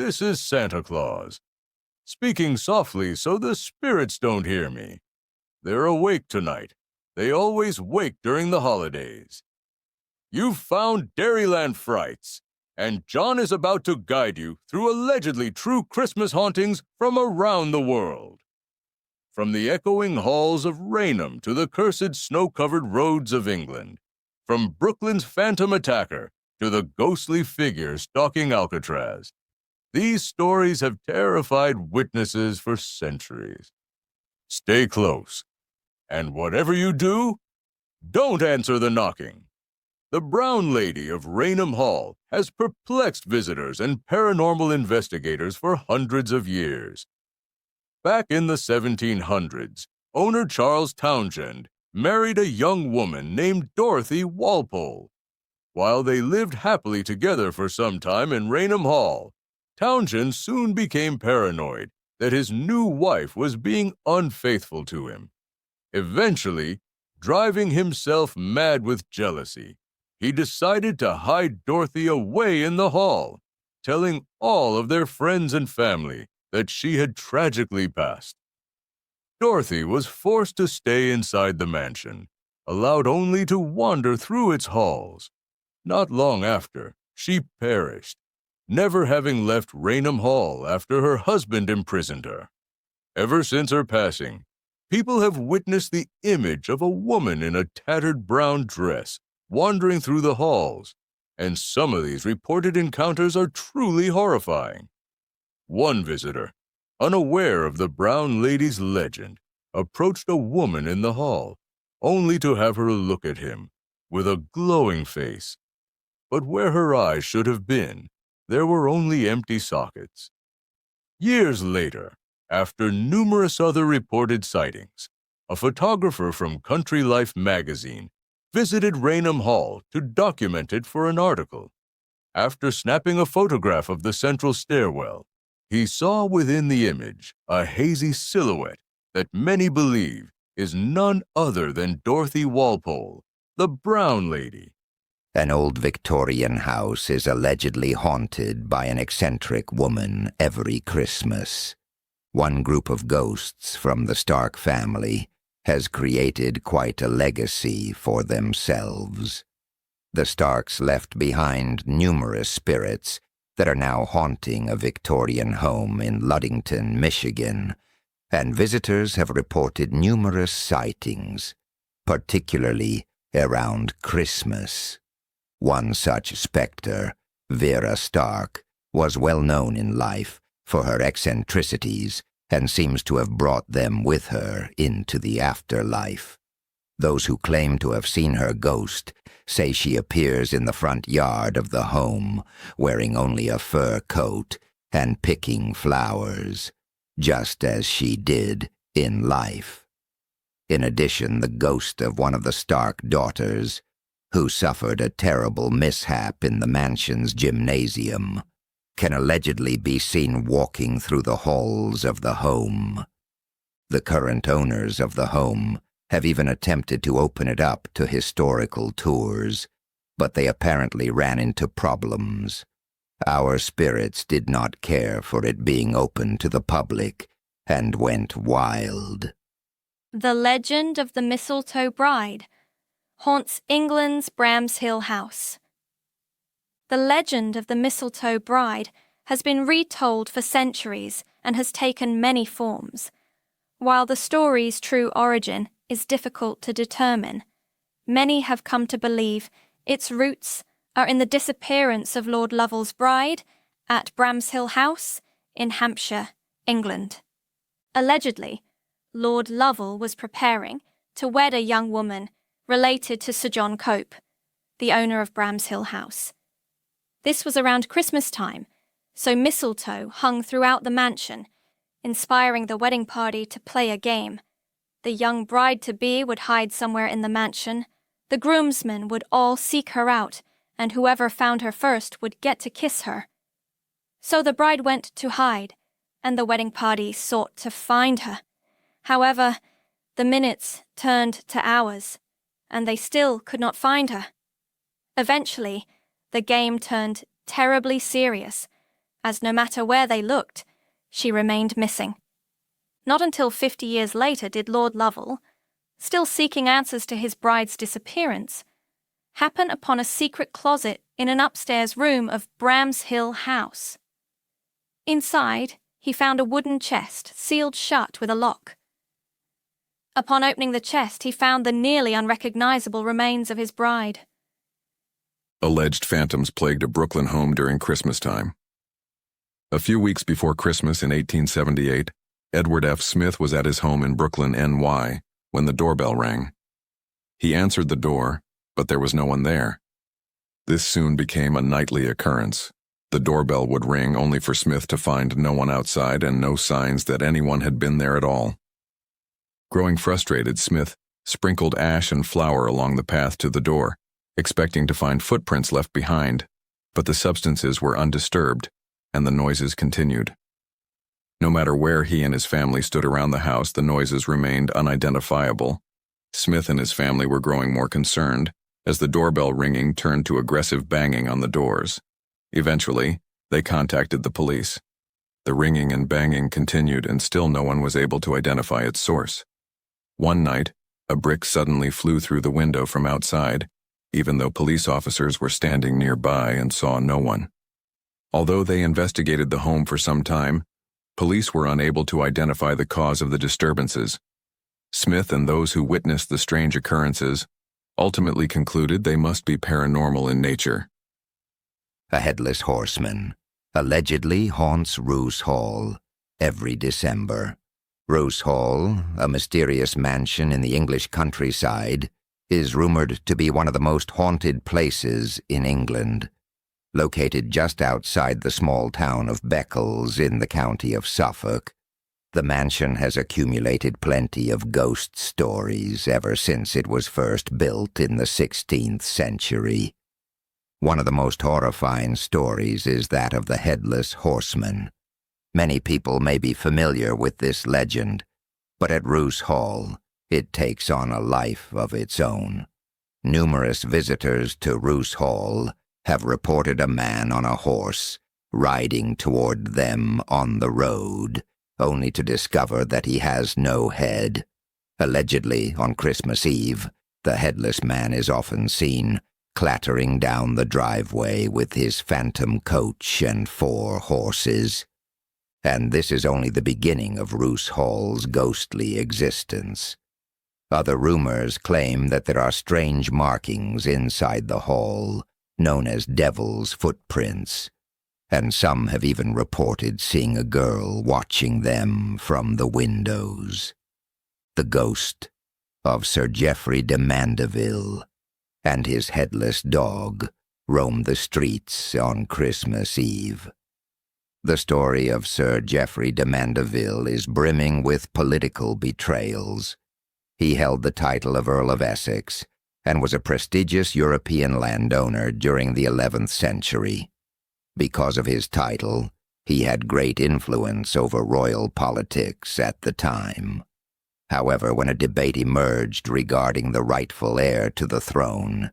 This is Santa Claus, speaking softly so the spirits don't hear me. They're awake tonight. They always wake during the holidays. You've found Dairyland Frights, and John is about to guide you through allegedly true Christmas hauntings from around the world. From the echoing halls of Raynham to the cursed snow-covered roads of England, from Brooklyn's phantom attacker to the ghostly figure stalking Alcatraz, these stories have terrified witnesses for centuries. Stay close, and whatever you do, don't answer the knocking. The Brown Lady of Raynham Hall has perplexed visitors and paranormal investigators for hundreds of years. Back in the 1700s, owner Charles Townshend married a young woman named Dorothy Walpole. While they lived happily together for some time in Raynham Hall, Townshend soon became paranoid that his new wife was being unfaithful to him. Eventually, driving himself mad with jealousy, he decided to hide Dorothy away in the hall, telling all of their friends and family that she had tragically passed. Dorothy was forced to stay inside the mansion, allowed only to wander through its halls. Not long after, she perished, never having left Raynham Hall after her husband imprisoned her. Ever since her passing, people have witnessed the image of a woman in a tattered brown dress wandering through the halls, and some of these reported encounters are truly horrifying. One visitor, unaware of the Brown Lady's legend, approached a woman in the hall, only to have her look at him with a glowing face. But where her eyes should have been, there were only empty sockets. Years later, after numerous other reported sightings, a photographer from Country Life magazine visited Raynham Hall to document it for an article. After snapping a photograph of the central stairwell, he saw within the image a hazy silhouette that many believe is none other than Dorothy Walpole, the Brown Lady. An old Victorian house is allegedly haunted by an eccentric woman every Christmas. One group of ghosts from the Stark family has created quite a legacy for themselves. The Starks left behind numerous spirits that are now haunting a Victorian home in Ludington, Michigan, and visitors have reported numerous sightings, particularly around Christmas. One such specter, Vera Stark, was well known in life for her eccentricities and seems to have brought them with her into the afterlife. Those who claim to have seen her ghost say she appears in the front yard of the home, wearing only a fur coat and picking flowers, just as she did in life. In addition, the ghost of one of the Stark daughters, who suffered a terrible mishap in the mansion's gymnasium, can allegedly be seen walking through the halls of the home. The current owners of the home have even attempted to open it up to historical tours, but they apparently ran into problems. Our spirits did not care for it being open to the public and went wild. The Legend of the Mistletoe Bride haunts England's Bramshill House. The legend of the Mistletoe Bride has been retold for centuries and has taken many forms. While the story's true origin is difficult to determine, many have come to believe its roots are in the disappearance of Lord Lovell's bride at Bramshill House in Hampshire, England. Allegedly, Lord Lovell was preparing to wed a young woman related to Sir John Cope, the owner of Bramshill House. This was around Christmastime, so mistletoe hung throughout the mansion, inspiring the wedding party to play a game. The young bride-to-be would hide somewhere in the mansion, the groomsmen would all seek her out, and whoever found her first would get to kiss her. So the bride went to hide, and the wedding party sought to find her. However, the minutes turned to hours, and they still could not find her. Eventually, the game turned terribly serious, as no matter where they looked, she remained missing. Not until 50 years later did Lord Lovell, still seeking answers to his bride's disappearance, happen upon a secret closet in an upstairs room of Bramshill House. Inside, he found a wooden chest sealed shut with a lock. Upon opening the chest, he found the nearly unrecognizable remains of his bride. Alleged phantoms plagued a Brooklyn home during Christmastime. A few weeks before Christmas in 1878, Edward F. Smith was at his home in Brooklyn, NY, when the doorbell rang. He answered the door, but there was no one there. This soon became a nightly occurrence. The doorbell would ring only for Smith to find no one outside and no signs that anyone had been there at all. Growing frustrated, Smith sprinkled ash and flour along the path to the door, expecting to find footprints left behind, but the substances were undisturbed, and the noises continued. No matter where he and his family stood around the house, the noises remained unidentifiable. Smith and his family were growing more concerned, as the doorbell ringing turned to aggressive banging on the doors. Eventually, they contacted the police. The ringing and banging continued, and still no one was able to identify its source. One night, a brick suddenly flew through the window from outside, even though police officers were standing nearby and saw no one. Although they investigated the home for some time, police were unable to identify the cause of the disturbances. Smith and those who witnessed the strange occurrences ultimately concluded they must be paranormal in nature. A headless horseman allegedly haunts Roos Hall every December. Roos Hall, a mysterious mansion in the English countryside, is rumored to be one of the most haunted places in England. Located just outside the small town of Beccles in the county of Suffolk, the mansion has accumulated plenty of ghost stories ever since it was first built in the 16th century. One of the most horrifying stories is that of the headless horseman. Many people may be familiar with this legend, but at Roos Hall, it takes on a life of its own. Numerous visitors to Roos Hall have reported a man on a horse riding toward them on the road, only to discover that he has no head. Allegedly, on Christmas Eve, the headless man is often seen clattering down the driveway with his phantom coach and 4 horses. And this is only the beginning of Roos Hall's ghostly existence. Other rumors claim that there are strange markings inside the hall, known as devil's footprints, and some have even reported seeing a girl watching them from the windows. The ghost of Sir Geoffrey de Mandeville and his headless dog roam the streets on Christmas Eve. The story of Sir Geoffrey de Mandeville is brimming with political betrayals. He held the title of Earl of Essex and was a prestigious European landowner during the 11th century. Because of his title, he had great influence over royal politics at the time. However, when a debate emerged regarding the rightful heir to the throne,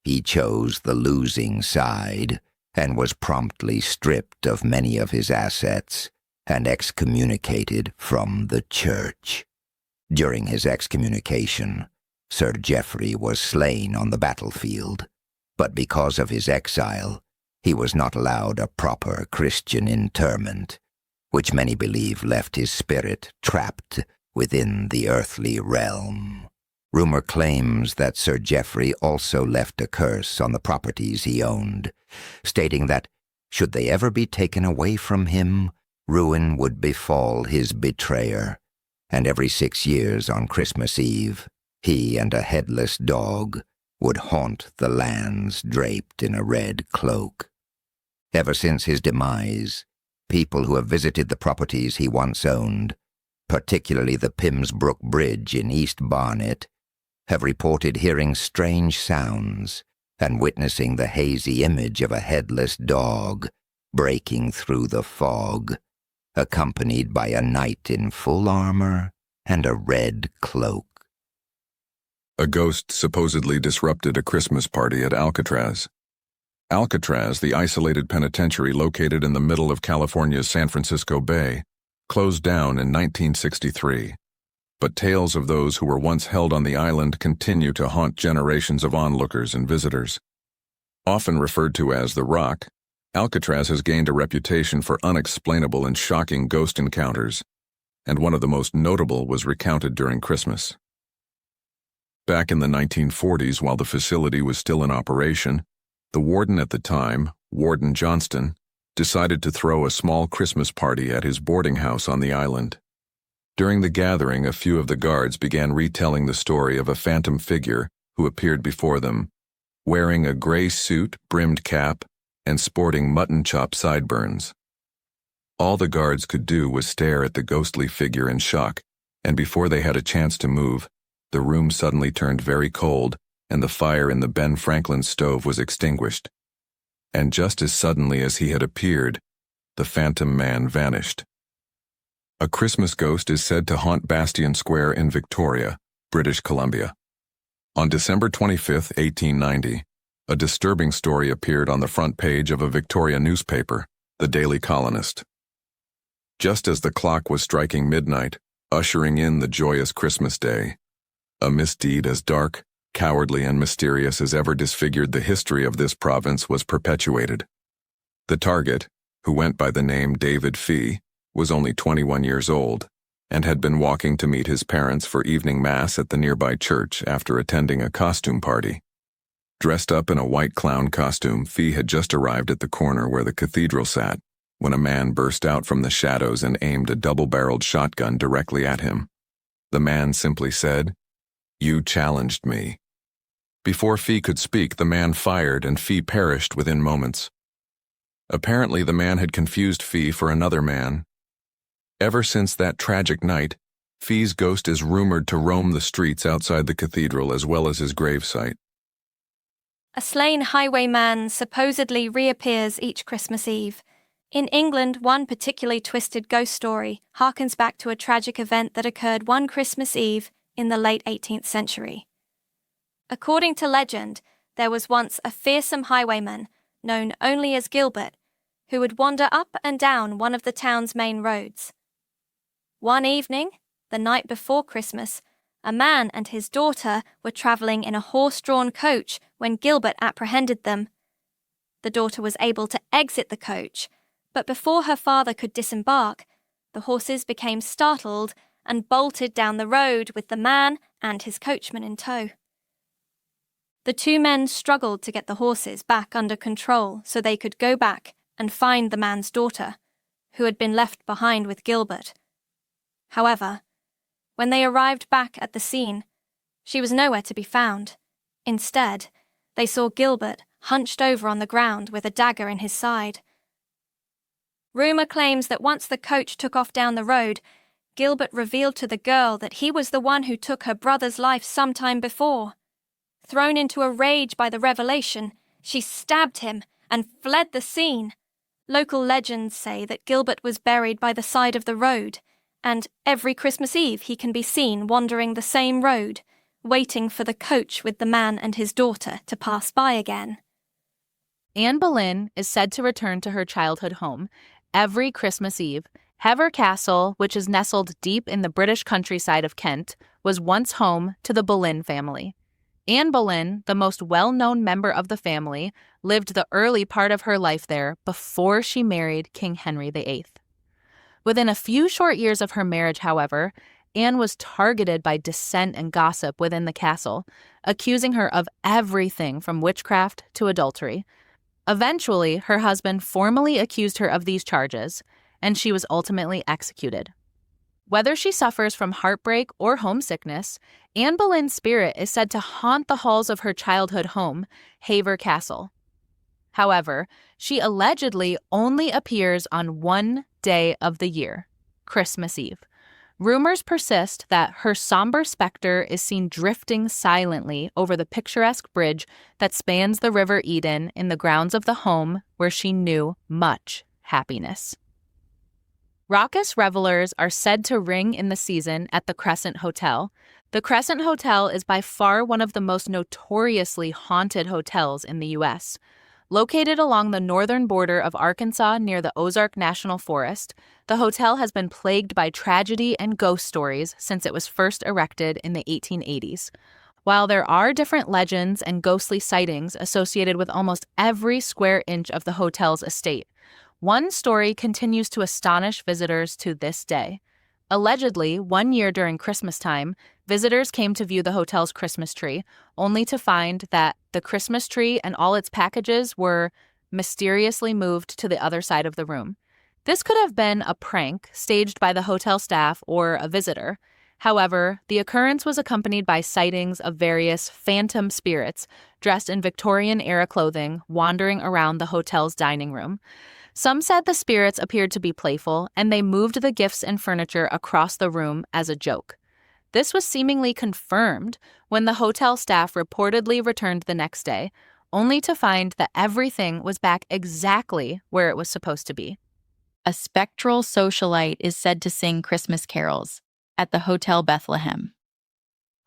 he chose the losing side and was promptly stripped of many of his assets and excommunicated from the church. During his excommunication, Sir Geoffrey was slain on the battlefield, but because of his exile, he was not allowed a proper Christian interment, which many believe left his spirit trapped within the earthly realm. Rumor claims that Sir Geoffrey also left a curse on the properties he owned, stating that, should they ever be taken away from him, ruin would befall his betrayer, and every 6 years on Christmas Eve, he and a headless dog would haunt the lands draped in a red cloak. Ever since his demise, people who have visited the properties he once owned, particularly the Pimsbrook Bridge in East Barnet, have reported hearing strange sounds and witnessing the hazy image of a headless dog breaking through the fog, accompanied by a knight in full armor and a red cloak. A ghost supposedly disrupted a Christmas party at Alcatraz. Alcatraz, the isolated penitentiary located in the middle of California's San Francisco Bay, closed down in 1963. But tales of those who were once held on the island continue to haunt generations of onlookers and visitors. Often referred to as the Rock, Alcatraz has gained a reputation for unexplainable and shocking ghost encounters, and one of the most notable was recounted during Christmas. Back in the 1940s, while the facility was still in operation, the warden at the time, Warden Johnston, decided to throw a small Christmas party at his boarding house on the island. During the gathering, a few of the guards began retelling the story of a phantom figure who appeared before them, wearing a gray suit, brimmed cap, and sporting mutton chop sideburns. All the guards could do was stare at the ghostly figure in shock, and before they had a chance to move, the room suddenly turned very cold, and the fire in the Ben Franklin stove was extinguished. And just as suddenly as he had appeared, the phantom man vanished. A Christmas ghost is said to haunt Bastion Square in Victoria, British Columbia. On December 25, 1890, a disturbing story appeared on the front page of a Victoria newspaper, the Daily Colonist. Just as the clock was striking midnight, ushering in the joyous Christmas day, a misdeed as dark, cowardly, and mysterious as ever disfigured the history of this province was perpetuated. The target, who went by the name David Fee, was only 21 years old, and had been walking to meet his parents for evening mass at the nearby church after attending a costume party. Dressed up in a white clown costume, Fee had just arrived at the corner where the cathedral sat, when a man burst out from the shadows and aimed a double-barreled shotgun directly at him. The man simply said, "You challenged me." Before Fee could speak, the man fired, and Fee perished within moments. Apparently, the man had confused Fee for another man. Ever since that tragic night, Fee's ghost is rumored to roam the streets outside the cathedral as well as his gravesite. A slain highwayman supposedly reappears each Christmas Eve. In England, one particularly twisted ghost story harkens back to a tragic event that occurred one Christmas Eve in the late 18th century. According to legend, there was once a fearsome highwayman, known only as Gilbert, who would wander up and down one of the town's main roads. One evening, the night before Christmas, a man and his daughter were traveling in a horse-drawn coach when Gilbert apprehended them. The daughter was able to exit the coach, but before her father could disembark, the horses became startled and bolted down the road with the man and his coachman in tow. The two men struggled to get the horses back under control so they could go back and find the man's daughter, who had been left behind with Gilbert. However, when they arrived back at the scene, she was nowhere to be found. Instead, they saw Gilbert hunched over on the ground with a dagger in his side. Rumor claims that once the coach took off down the road, Gilbert revealed to the girl that he was the one who took her brother's life some time before. Thrown into a rage by the revelation, she stabbed him and fled the scene. Local legends say that Gilbert was buried by the side of the road, and every Christmas Eve he can be seen wandering the same road, waiting for the coach with the man and his daughter to pass by again. Anne Boleyn is said to return to her childhood home every Christmas Eve. Hever Castle, which is nestled deep in the British countryside of Kent, was once home to the Boleyn family. Anne Boleyn, the most well-known member of the family, lived the early part of her life there before she married King Henry VIII. Within a few short years of her marriage, however, Anne was targeted by dissent and gossip within the castle, accusing her of everything from witchcraft to adultery. Eventually, her husband formally accused her of these charges, and she was ultimately executed. Whether she suffers from heartbreak or homesickness, Anne Boleyn's spirit is said to haunt the halls of her childhood home, Hever Castle. However, she allegedly only appears on one day of the year, Christmas Eve. Rumors persist that her somber specter is seen drifting silently over the picturesque bridge that spans the River Eden in the grounds of the home where she knew much happiness. Raucous revelers are said to ring in the season at the Crescent Hotel. The Crescent Hotel is by far one of the most notoriously haunted hotels in the U.S. Located along the northern border of Arkansas near the Ozark National Forest, the hotel has been plagued by tragedy and ghost stories since it was first erected in the 1880s. While there are different legends and ghostly sightings associated with almost every square inch of the hotel's estate, one story continues to astonish visitors to this day. Allegedly, one year during Christmastime, visitors came to view the hotel's Christmas tree, only to find that the Christmas tree and all its packages were mysteriously moved to the other side of the room. This could have been a prank staged by the hotel staff or a visitor. However, the occurrence was accompanied by sightings of various phantom spirits dressed in Victorian-era clothing wandering around the hotel's dining room. Some said the spirits appeared to be playful, and they moved the gifts and furniture across the room as a joke. This was seemingly confirmed when the hotel staff reportedly returned the next day, only to find that everything was back exactly where it was supposed to be. A spectral socialite is said to sing Christmas carols at the Hotel Bethlehem.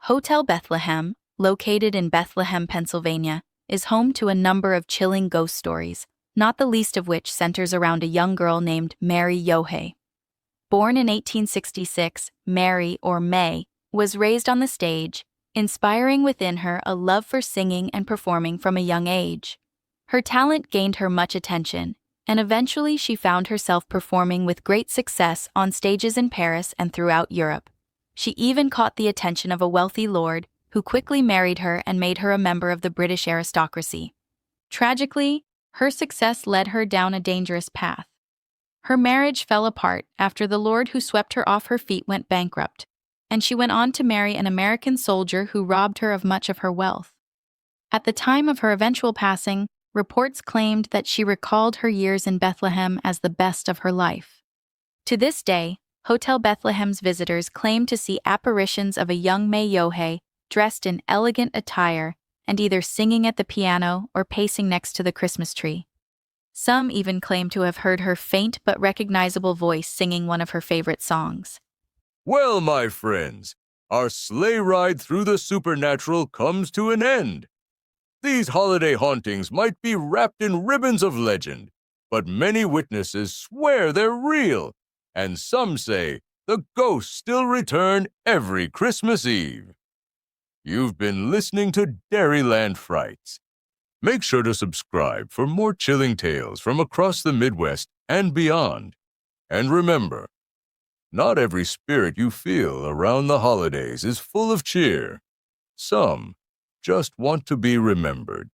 Hotel Bethlehem, located in Bethlehem, Pennsylvania, is home to a number of chilling ghost stories, not the least of which centers around a young girl named Mary Yohe. Born in 1866, Mary, or May, was raised on the stage, inspiring within her a love for singing and performing from a young age. Her talent gained her much attention, and eventually she found herself performing with great success on stages in Paris and throughout Europe. She even caught the attention of a wealthy lord, who quickly married her and made her a member of the British aristocracy. Tragically, her success led her down a dangerous path. Her marriage fell apart after the lord who swept her off her feet went bankrupt, and she went on to marry an American soldier who robbed her of much of her wealth. At the time of her eventual passing, reports claimed that she recalled her years in Bethlehem as the best of her life. To this day, Hotel Bethlehem's visitors claim to see apparitions of a young May Yohe dressed in elegant attire and either singing at the piano or pacing next to the Christmas tree. Some even claim to have heard her faint but recognizable voice singing one of her favorite songs. Well, my friends, our sleigh ride through the supernatural comes to an end. These holiday hauntings might be wrapped in ribbons of legend, but many witnesses swear they're real, and some say the ghosts still return every Christmas Eve. You've been listening to Dairyland Frights. Make sure to subscribe for more chilling tales from across the Midwest and beyond. And remember, not every spirit you feel around the holidays is full of cheer. Some just want to be remembered.